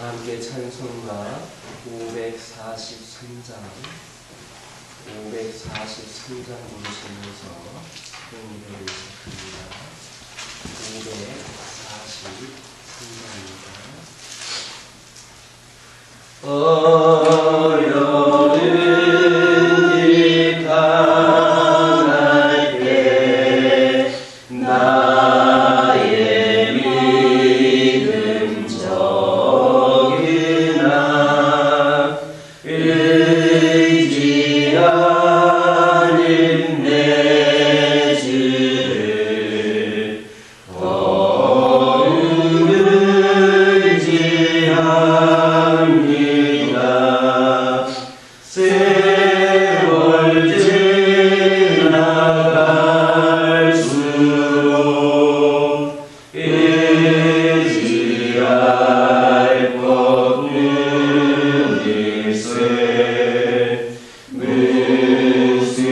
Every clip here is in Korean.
함께 찬송가 543장 부르시면서 공연을 시작합니다. 543장입니다. 어려운 길 당할 때 나의 믿음 적으나 의지하는 내 주를 더욱 의지합니다. 세월 지나갈수록 의지할 법은 일세 무슨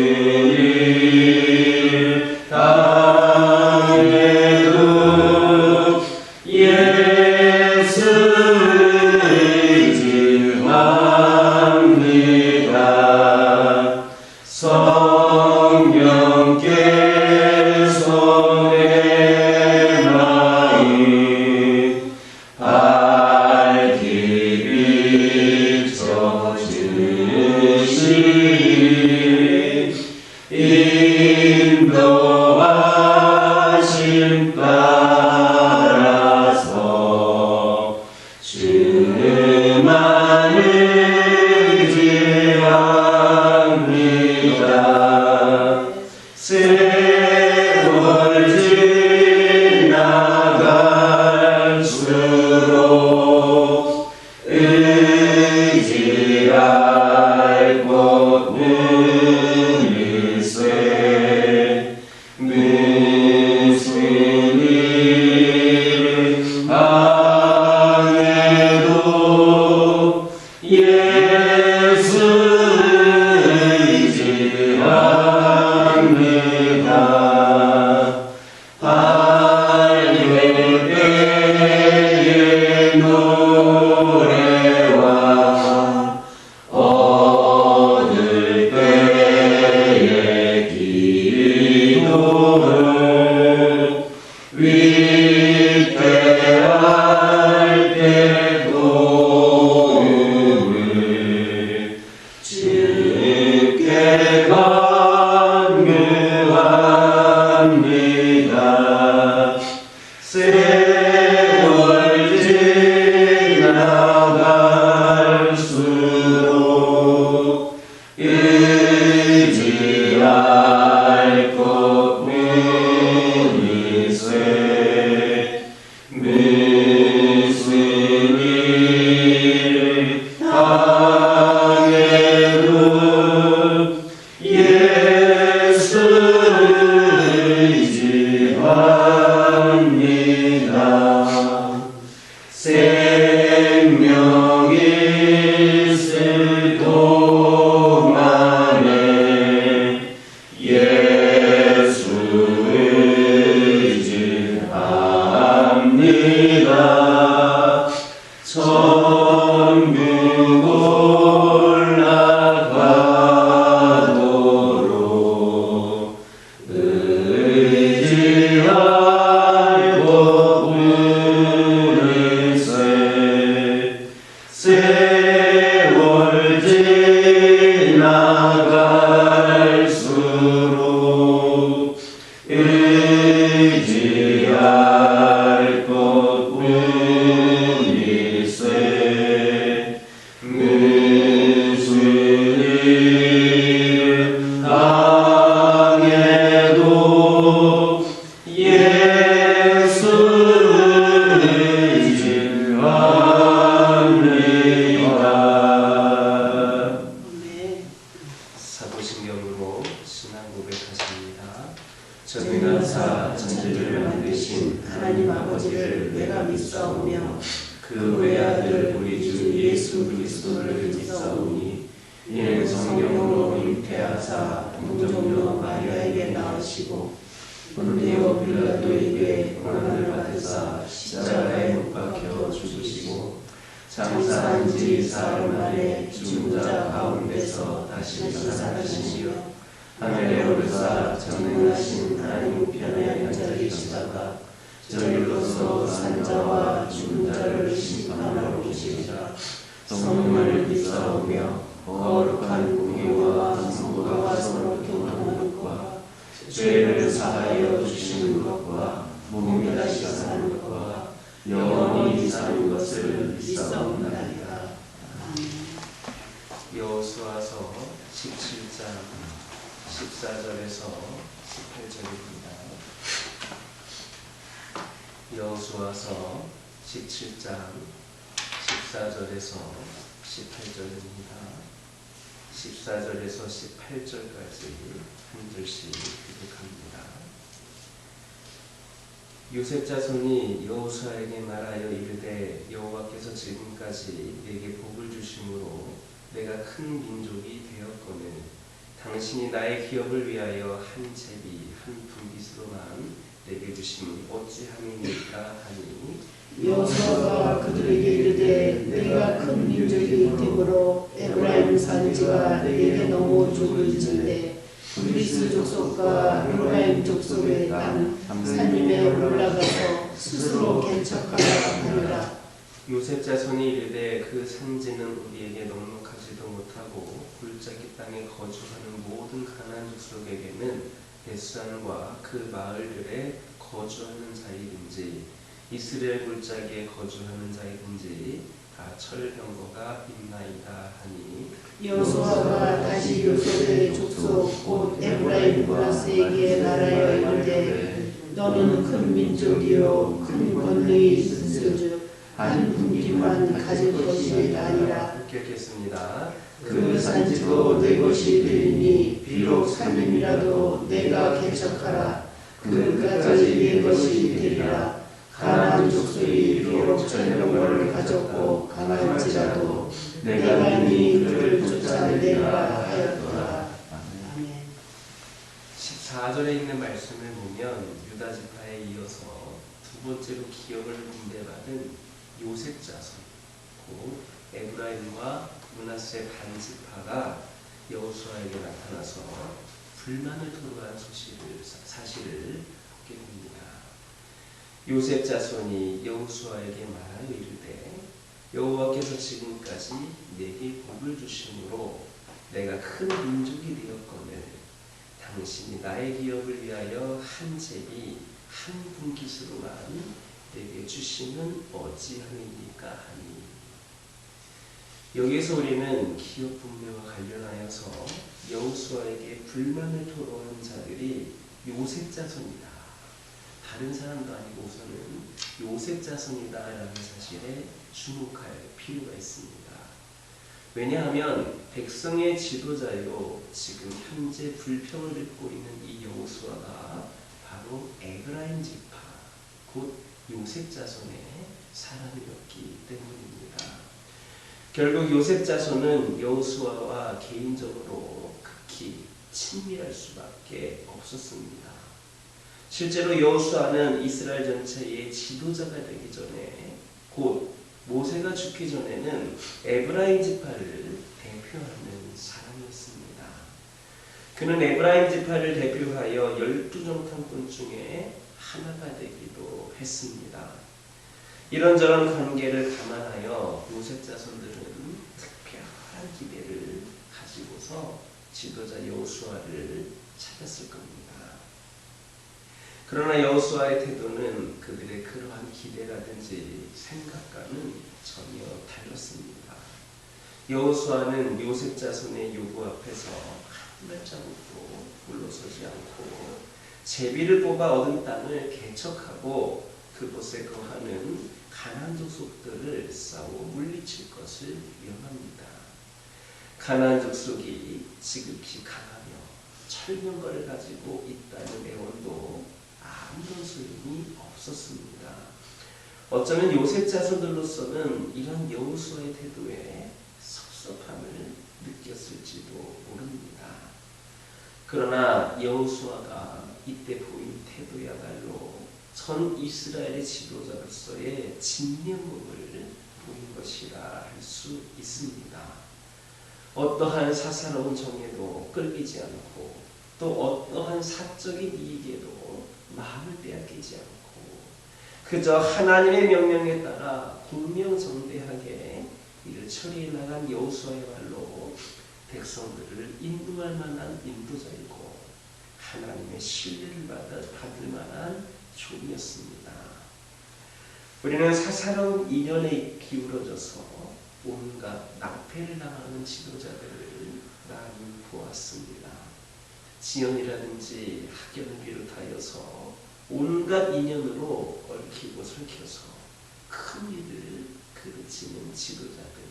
일 당해도 예수 의지합니다. 성령께서 내 마음 밝히 비춰주시니 인도하심 따라서 주님만 의지합니다. 세월 지나갈수록 의지할 곳은 일세 무슨 일 당해도 예수 의지합니다. 할례의 노래와 얻을 때의 기도를 위태할 때 도움을 주께 간구합니다. 세월 지나갈수록 의지할 곳은 일세 무슨 일 당해도 예수 의지합니다. 생명 있을 동안에 예수 의지합니다. 천국 올라가도록 의지할 법은 일세 세월 지나갈수록 의지할 법은 일세 무슨 일 당해도 예수 의지합니다. 사도신경으로 신앙 고백하십니다. 전능하사 천지를 만드신 하나님 아버지를 내가 믿사오며 그 외아들 우리 주 예수 그리스도를 믿사오니 이는 성령으로 잉태하사 동정녀 마리아에게 낳으시고 본디오 빌라도에게 고난을 받으사 십자가에 못 박혀 죽으시고 장사한 지 사흘 만에 죽은 자 가운데서 다시 살아나시며 하늘에 오르사 전능하신 하나님 우편에 앉아 계시다가 저희로서 산자와 죽은 자를 심판하러 오시리라. 성령을 믿사오며 거룩한 공의와 성도가 서로 교통하는 것과 죄를 사하여 주시는 것과 몸이 다시 사는 것과 영원히 사는 것을 믿사옵나이다. 여호수아서 17장 14절에서 18절입니다. 여호수아서 17장 14절에서 18절입니다. 14절에서 18절까지 한 절씩 기록합니다. 요셉 자손이 여호수아에게 말하여 이르되 여호와께서 지금까지 내게 복을 주심으로 내가 큰 민족이 되었거늘 당신이 나의 기업을 위하여 한 제비 한 분깃으로만 내게 주심을 어찌함이니까 하니 여호수아가 그들에게 이르되 내가 큰 민족이 되므로 에브라임 산지가 내게 너무 좁을진데 브리스 족속과 에브라임 족속의 땅 산림에 올라가서 스스로 개척하라 하니라. 요셉 자손이 이르되 그 산지는 우리에게 넉넉하지도 못하고 골짜기 땅에 거주하는 모든 가나안 족속에게는 벳산과 그 마을들에 거주하는 자이든지 이스라엘 골짜기에 거주하는 자이든지 다 철병거가 있나이다 하니 여호수아가 다시 요셉의 족속 곧 에브라임 브라스에게 말하여 이르되 너는 큰 민족이요 큰 권능이 있은즉 한 분기만 가질 것이 아니라. 읽겠습니다. 그 산지도 내 것이 되리니 비록 산림이라도 내가 개척하라. 그까지 내 것이 되리라. 가나안 족속이 비록 전령을 가졌고 강할지라도 내가 이미 그를 쫓아내리라 하였더라. 아멘. 14절에 있는 말씀을 보면 유다 지파에 이어서 두 번째로 기업을 분배받은 요셉 자손, 곧 에브라임과 므낫세 반지파가 여호수아에게 나타나서 불만을 토로한 사실을 보게 됩니다. 요셉 자손이 여호수아에게 말하여 이르되 여호와께서 지금까지 내게 복을 주심으로 내가 큰 민족이 되었거늘 당신이 나의 기업을 위하여 한 제비 한 분깃으로만 내게 주시면 어찌하니까 하니. 여기에서 우리는 기업 분배와 관련하여서 여호수아에게 불만을 토로한 자들이 요셉 자손이다, 다른 사람도 아니고 우선은 요셉 자손이다라는 사실에 주목할 필요가 있습니다. 왜냐하면 백성의 지도자요 지금 현재 불평을 듣고 있는 이 여호수아가 바로 에브라임 지파 곧 요셉 자손의 사람이었기 때문입니다. 결국 요셉 자손은 여호수아와 개인적으로 극히 친밀할 수밖에 없었습니다. 실제로 여호수아는 이스라엘 전체의 지도자가 되기 전에 곧 모세가 죽기 전에는 에브라임 지파를 대표하는 사람이었습니다. 그는 에브라임 지파를 대표하여 12정탐꾼 중에 하나가 되기도 했습니다. 이런저런 관계를 감안하여 요셉 자손들은 특별한 기대를 가지고서 지도자 여호수아를 찾았을 겁니다. 그러나 여호수아의 태도는 그들의 그러한 기대라든지 생각과는 전혀 달랐습니다. 여호수아는 요셉 자손의 요구 앞에서 한 발자국도 물러서지 않고 제비를 뽑아 얻은 땅을 개척하고 그곳에 거하는 가나안 족속들을 싸워 물리칠 것을 명합니다. 가나안 족속이 지극히 강하며 철병거를 가지고 있다는 애원도 아무런 소용이 없었습니다. 어쩌면 요셉 자손들로서는 이런 여호수아의 태도에 섭섭함을 느꼈을지도 모릅니다. 그러나 여호수아가 이때 보인 태도야말로 전 이스라엘의 지도자로서의 진면목을 보인 것이라 할 수 있습니다. 어떠한 사사로운 정에도 끌리지 않고 또 어떠한 사적인 이익에도 마음을 빼앗기지 않고 그저 하나님의 명령에 따라 공명정대하게 이를 처리해 나간 여호수아야말로 백성들을 인도할 만한 인도자이고 하나님의 신뢰를 받을 만한 종이었습니다. 우리는 사사로운 인연에 기울어져서 온갖 낭패를 당하는 지도자들을 많이 보았습니다. 지연이라든지 학연을 비롯하여서 온갖 인연으로 얽히고 설켜서 큰 일을 그르치는 지도자들,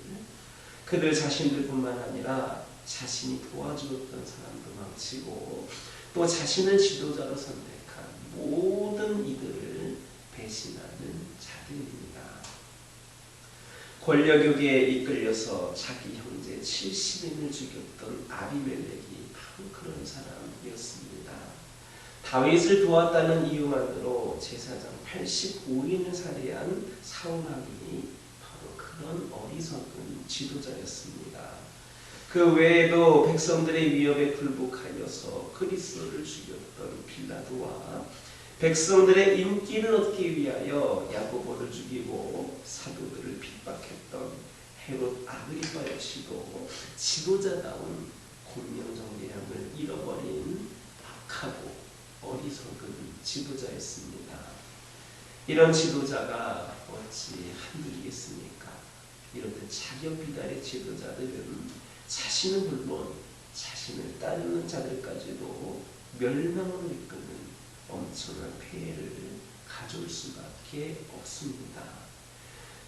그들 자신들뿐만 아니라 자신이 도와주었던 사람도 망치고 또 자신을 지도자로 선택한 모든 이들을 배신하는 자들입니다. 권력욕에 이끌려서 자기 형제 70인을 죽였던 아비멜렉이 바로 그런 사람이었습니다. 다윗을 도왔다는 이유만으로 제사장 85인을 살해한 사울왕이 바로 그런 어리석은 지도자였습니다. 그 외에도 백성들의 위협에 굴복하여서 그리스도를 죽였던 빌라도와 백성들의 인기를 얻기 위하여 야고보를 죽이고 사도들을 핍박했던 헤롯 아그리파 역시도 지도자다운 공명정대함을 잃어버린 악하고 어리석은 지도자였습니다. 이런 지도자가 어찌 한둘이겠습니까? 이렇듯 자격비달의 지도자들은 자신은 물론 자신을 따르는 자들까지도 멸망으로 이끄는 엄청난 폐해를 가져올 수밖에 없습니다.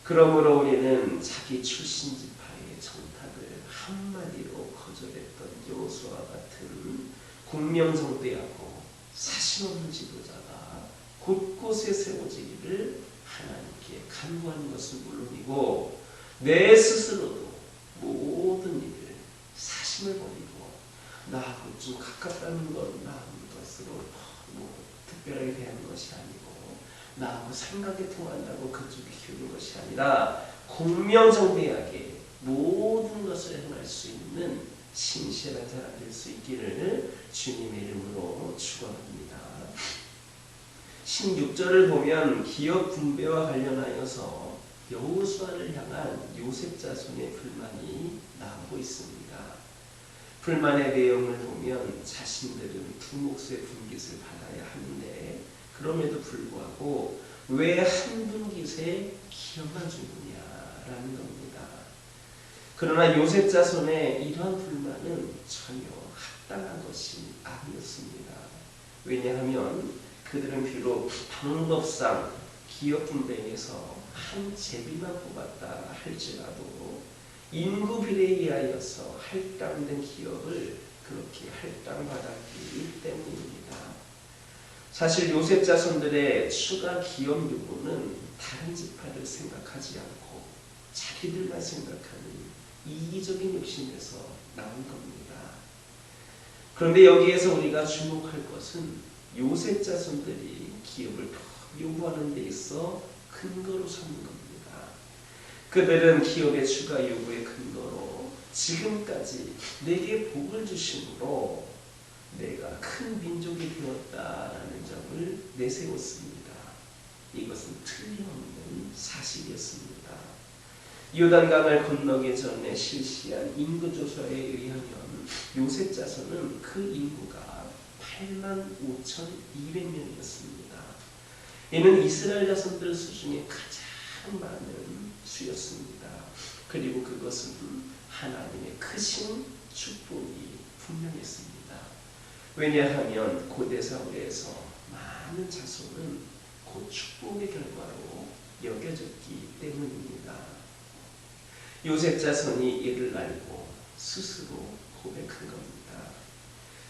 그러므로 우리는 자기 출신 지파의 정탁을 한마디로 거절했던 여호수아 같은 공명정대하고 사심 없는 지도자가 곳곳에 세워지기를 하나님께 간구하는 것은 물론이고 내 스스로도 모든 일을 사심을 버리고 나하고 좀 가깝다는 건 나하고 것으로 특별하게 대하는 것이 아니고 나하고 생각이 통한다고 그쪽에 키우는 것이 아니라 공명정대하게 모든 것을 행할 수 있는 신실한 사람 될 수 있기를 주님의 이름으로 축원합니다. 16절을 보면 기업 분배와 관련하여서 여호수아를 향한 요셉 자손의 불만이 나오고 있습니다. 불만의 내용을 보면 자신들은 두 몫의 분깃을 받아야 하는데 그럼에도 불구하고 왜 한 분깃에 기여만 주느냐라는 겁니다. 그러나 요셉 자손의 이러한 불만은 전혀 합당한 것이 아니었습니다. 왜냐하면 그들은 비록 방법상 기업 분배에서 한 제비만 뽑았다 할지라도 인구 비례에 의하여서 할당된 기업을 그렇게 할당받았기 때문입니다. 사실 요셉 자손들의 추가 기업 요구는 다른 지파를 생각하지 않고 자기들만 생각하는 이기적인 욕심에서 나온 겁니다. 그런데 여기에서 우리가 주목할 것은 요셉 자손들이 기업을 요구하는 데 있어 근거로 삼는 겁니다. 그들은 기업의 추가 요구의 근거로 지금까지 내게 복을 주심으로 내가 큰 민족이 되었다라는 점을 내세웠습니다. 이것은 틀림없는 사실이었습니다. 요단강을 건너기 전에 실시한 인구조사에 의하면 요셉 자손은 그 인구가 85,200명이었습니다. 이는 이스라엘 자손들 수중에 가장 많은 수였습니다. 그리고 그것은 하나님의 크신 축복이 분명했습니다. 왜냐하면 고대 사회에서 많은 자손은 곧 축복의 결과로 여겨졌기 때문입니다. 요셉 자손이 이를 알고 스스로 고백한 겁니다.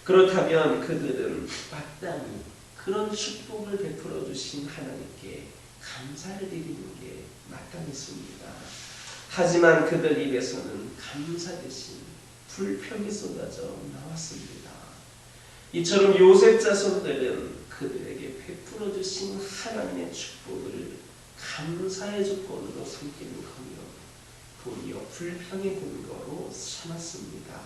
그렇다면 그들은 마땅히 그런 축복을 베풀어 주신 하나님께 감사를 드리는 게 마땅했습니다. 하지만 그들 입에서는 감사 대신 불평이 쏟아져 나왔습니다. 이처럼 요셉 자손들은 그들에게 베풀어 주신 하나님의 축복을 감사의 조건으로 삼기는 거며 도리어 불평의 근거로 삼았습니다.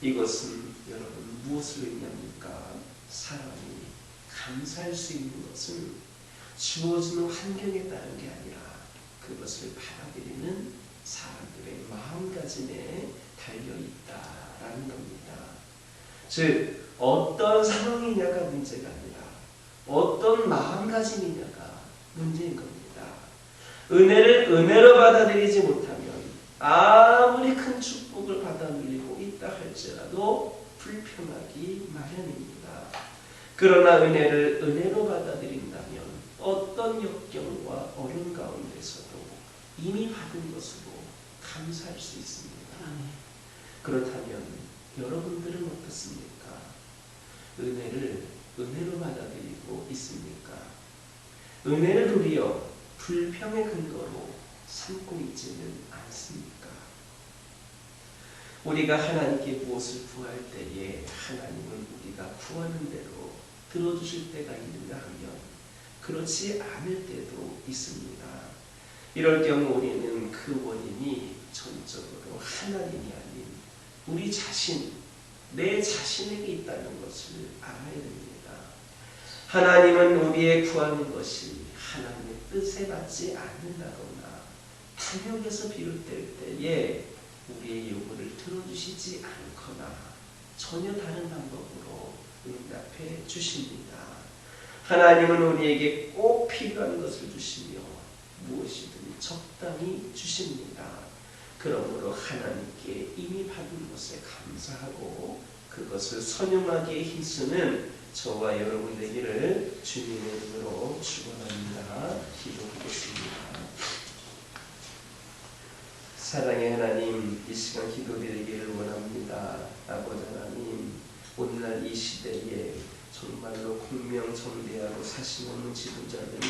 이것은 여러분 무엇을 의미합니까? 사람이 감사할 수 있는 것은 주어지는 환경에 따른 게 아니라 그것을 받아들이는 사람들의 마음가짐에 달려있다라는 겁니다. 즉 어떤 상황이냐가 문제가 아니라 어떤 마음가짐이냐가 문제인 겁니다. 은혜를 은혜로 받아들이지 못하면 아무리 큰 축복을 받아 누리고 있다 할지라도 불편하기 마련입니다. 그러나 은혜를 은혜로 받아들인다면 어떤 역경과 어려움 가운데서도 이미 받은 것으로 감사할 수 있습니다. 그렇다면 여러분들은 어떻습니까? 은혜를 은혜로 받아들이고 있습니까? 은혜를 도리어 불평의 근거로 삼고 있지는 않습니까? 우리가 하나님께 무엇을 구할 때에 하나님은 우리가 구하는 대로 들어주실 때가 있는가 하면 그렇지 않을 때도 있습니다. 이럴 경우 우리는 그 원인이 전적으로 하나님이 아닌 우리 자신, 내 자신에게 있다는 것을 알아야 됩니다. 하나님은 우리의 구하는 것이 하나님의 뜻에 맞지 않는다거나 탐욕에서 비롯될 때에 우리의 요구를 들어주시지 않거나 전혀 다른 방법으로 응답해 주십니다. 하나님은 우리에게 꼭 필요한 것을 주시며 무엇이든 적당히 주십니다. 그러므로 하나님께 이미 받은 것에 감사하고 그것을 선용하게 힘쓰는 저와 여러분 되기를 주님의 이름으로 축원합니다. 기도하겠습니다. 사랑의 하나님, 이 시간 기도드리기를 원합니다. 아버지 하나님, 오늘날 이 시대에 정말로 공명정대하고 사심 없는 지도자들이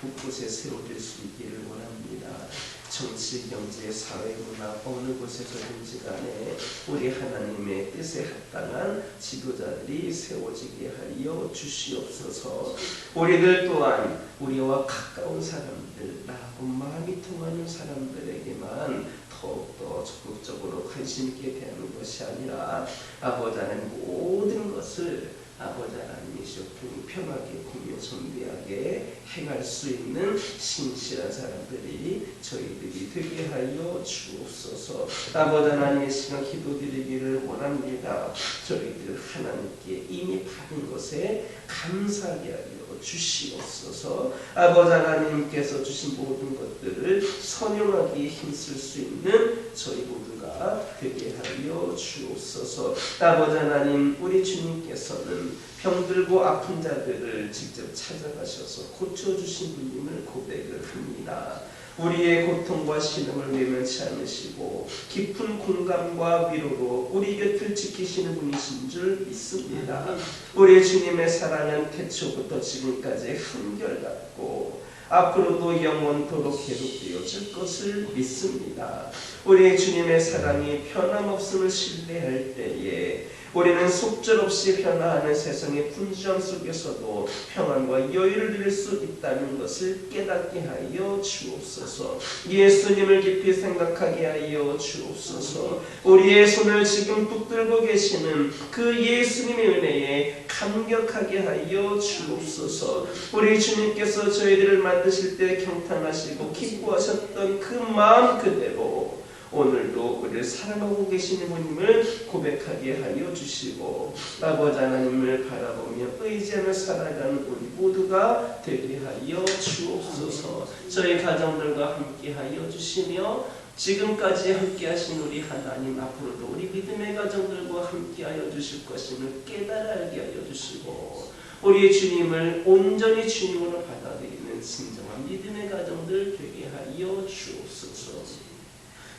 곳곳에 세워질 수 있기를 원합니다. 정치, 경제, 사회, 문화 어느 곳에서든지 간에 우리 하나님의 뜻에 합당한 지도자들이 세워지게 하여 주시옵소서. 우리들 또한 우리와 가까운 사람들, 나하고 마음이 통하는 사람들에게만 더욱더 적극적으로 관심 있게 대하는 것이 아니라 아버지 하나님 모든 것을 아버지 하나님이시여 공평하게 공평성대하게 행할 수 있는 신실한 사람들이 저희들이 되게 하여 주옵소서. 아버지 하나님의 시간 기도드리기를 원합니다. 저희들 하나님께 이미 받은 것에 감사하게 하여 주시옵소서. 아버지 하나님께서 주신 모든 것들을 선용하기에 힘쓸 수 있는 저희 모두가 되게 하여 주옵소서. 아버지 하나님, 우리 주님께서는 병들고 아픈 자들을 직접 찾아가셔서 고쳐주신 분임을 고백을 합니다. 우리의 고통과 신음을 외면치 않으시고 깊은 공감과 위로로 우리 곁을 지키시는 분이신 줄 믿습니다. 우리 주님의 사랑은 태초부터 지금까지 한결같고 앞으로도 영원토록 계속되어질 것을 믿습니다. 우리 주님의 사랑이 변함없음을 신뢰할 때에 우리는 속절없이 변화하는 세상의 분주함 속에서도 평안과 여유를 누릴 수 있다는 것을 깨닫게 하여 주옵소서. 예수님을 깊이 생각하게 하여 주옵소서. 우리의 손을 지금 붙들고 계시는 그 예수님의 은혜에 감격하게 하여 주옵소서. 우리 주님께서 저희들을 만드실 때 경탄하시고 기뻐하셨던 그 마음 그대로 오늘도 우리를 사랑하고 계시는 분임을 고백하게 하여 주시고 아버지 하나님을 바라보며 의지하며 살아가는 우리 모두가 되게 하여 주옵소서. 저희 가정들과 함께 하여 주시며 지금까지 함께 하신 우리 하나님 앞으로도 우리 믿음의 가정들과 함께 하여 주실 것임을 깨달아 알게 하여 주시고 우리 주님을 온전히 주님으로 받아들이는 진정한 믿음의 가정들 되게 하여 주옵소서.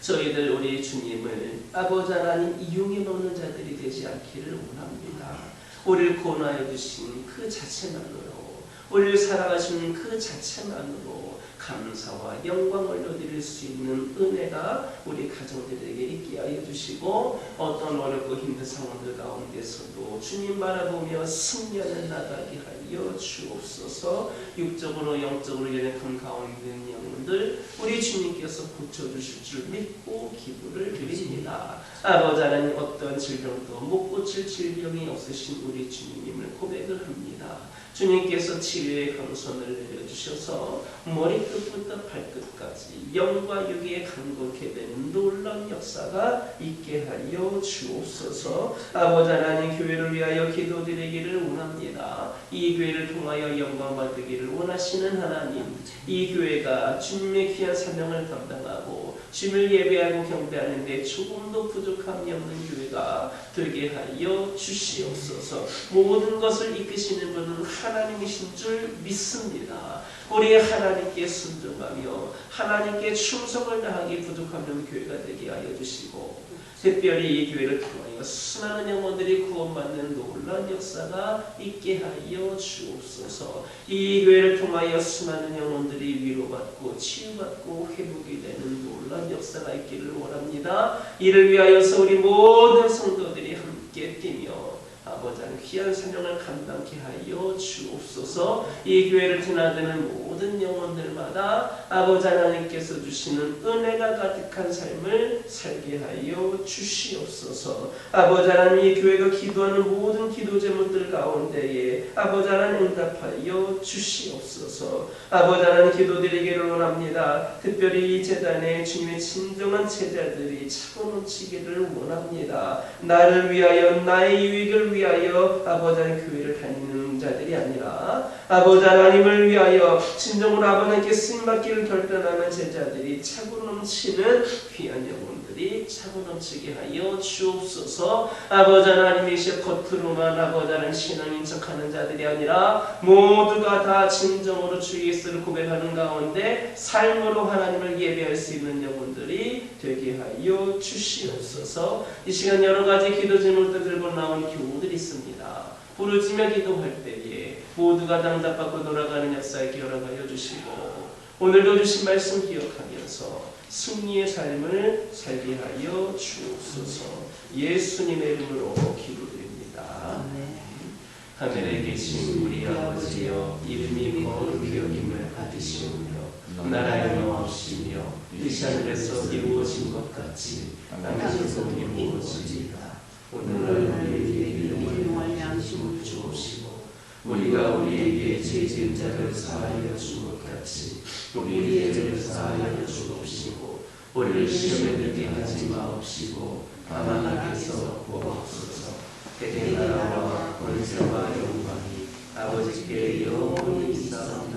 저희들 우리 주님을 아버지 하나님 이용해 먹는 자들이 되지 않기를 원합니다. 우리를 구원하여 주신 그 자체만으로 우리를 살아가시는 그 자체만으로 감사와 영광을 올려드릴 수 있는 은혜가 우리 가정들에게 있게 하여 주시고 어떤 어렵고 힘든 상황들 가운데서도 주님 바라보며 승리하는 나가게 하여 하여 주옵소서. 육적으로 영적으로 연약한 가운데 있는 영혼들 우리 주님께서 고쳐주실 줄 믿고 기도를 드립니다. 아버지 하나님, 어떤 질병도 못 고칠 질병이 없으신 우리 주님임을 고백을 합니다. 주님께서 치료의 강선을 내려주셔서 머리끝부터 발끝까지 영과 육에 간곡하게 되는 놀라운 역사가 있게 하여 주옵소서. 아버지 하나님, 교회를 위하여 기도드리기를 원합니다. 이 교회를 통하여 영광 받기를 원하시는 하나님, 이 교회가 주님의 귀한 사명을 감당하고 주님을 예배하고 경배하는데 조금도 부족함이 없는 교회가 되게 하여 주시옵소서. 모든 것을 이끄시는 분은 하나님이신 줄 믿습니다. 우리 하나님께 순종하며 하나님께 충성을 다하기 부족하면 교회가 되게 하여 주시고, 특별히 이 교회를 통하여 수많은 영혼들이 구원받는 놀라운 역사가 있게 하여 주옵소서. 이 교회를 통하여 수많은 영혼들이 위로받고 치유받고 회복이 되는 놀라운 역사가 있기를 원합니다. 이를 위하여서 우리 모든 성도들이 함께 뛰며 아버지 하나님 귀한 사명을 감당케 하여 주옵소서. 이 교회를 드나드는 모든 영혼들마다 아버지 하나님께서 주시는 은혜가 가득한 삶을 살게 하여 주시옵소서. 아버지 하나님, 이 교회가 기도하는 모든 기도 제목들 가운데에 아버지 하나님 응답하여 주시옵소서. 아버지 하나님, 기도드리기를 원합니다. 특별히 이 재단에 주님의 진정한 제자들이 차고 넘치기를 원합니다. 나를 위하여, 나의 유익을 위하여 아버지 하나님 교회를 다니는 자들이 아니라 아버지 하나님을 위하여 진정으로 아버지 하나님께 쓰임받기를 결단하는 제자들이 차고 넘치는 귀한 영혼들이 차고 넘치게 하여 주옵소서. 아버지 하나님, 이제 겉으로만 아버지 하나님 신앙인 척하는 자들이 아니라 모두가 다 진정으로 주 예수를 고백하는 가운데 삶으로 하나님을 예배할 수 있는 영혼들이 되게 하여 주시옵소서. 이 시간 여러 가지 기도 제목들 들고 나온 교우들이 있습니다. 부르짖며 기도할 때에 모두가 당답받고 돌아가는 역사에 기억하여 주시고, 오늘도 주신 말씀 기억하면서 승리의 삶을 살게 하여 주옵소서. 예수님의 이름으로 기도드립니다. 하늘에 계신 우리 아버지여, 이름이 거룩히 여김을 받으시오며 나라의 영화옵시며 뜻이 하늘에서 이루어진 것 같이 땅에서도 이루어지리이다. 오늘날 우리에게 일용할 양식을 주옵시고, 우리가 우리에게 죄 지은 자를 사하여 준 것 같이 우리의 죄를 사하여 주옵시고, 우리를 시험에 들게 하지 마옵시고 다만 악에서 구하옵소서. 그의 나라와 권세와 영광이 아버지께 영원히 있사옵나이다.